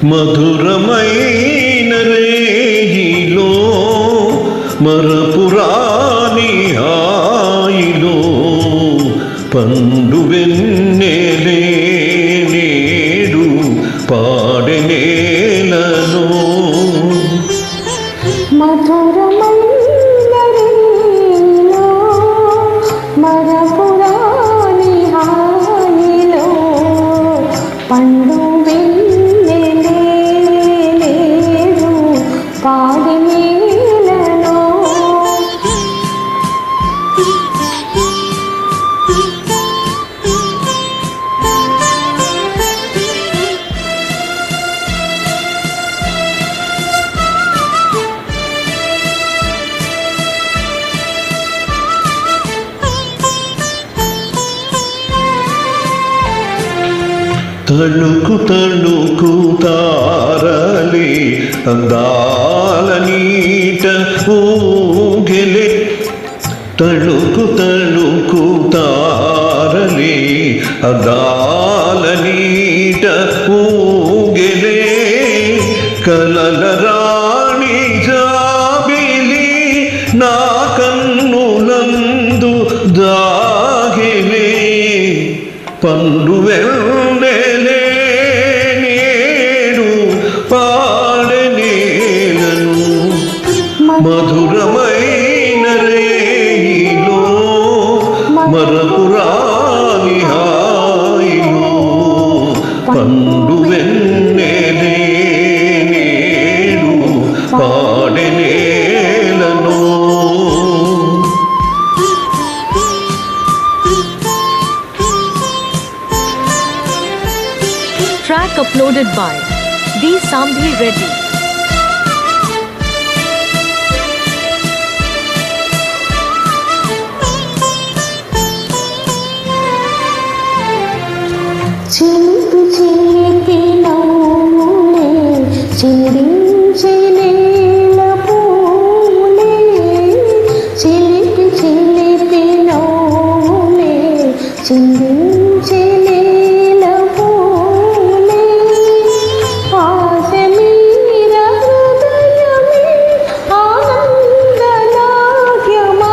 మధురమైన రేయిలో మరపురాని హాయిలో పండు వెన్నెలే నేడు పాడెనేలలో మధురమైన రేయిలో మరపురాని హాయిలో పండు తళుకు తళుకు తారలే అందాల నీట ఊగెలే తళుకు తళుకు తారలే అందాల నీట ఊగెలే కలల రాణి జాబిలి నా కన్నులందు దాగిలే పండు వెన్నెలే నేడు పాడెనేలను మధురమైన రేయిలో మరపురాని హాయిలో పండు వెన్నెలే నేడు పాడెనేలను Track uploaded by D. Sambhi Reddy. చిలిపి చిలిపి నవ్వులే చిందించే నేల పూలే చిలిపి చిలిపి నవ్వులే చిందించే నేల పూలే ఆశ మీర హృదయమే ఆనంద నాట్యమాడలే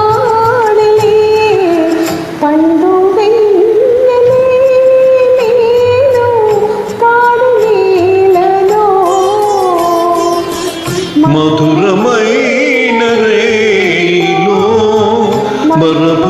పండు మధురమైన రేయిలో మరపు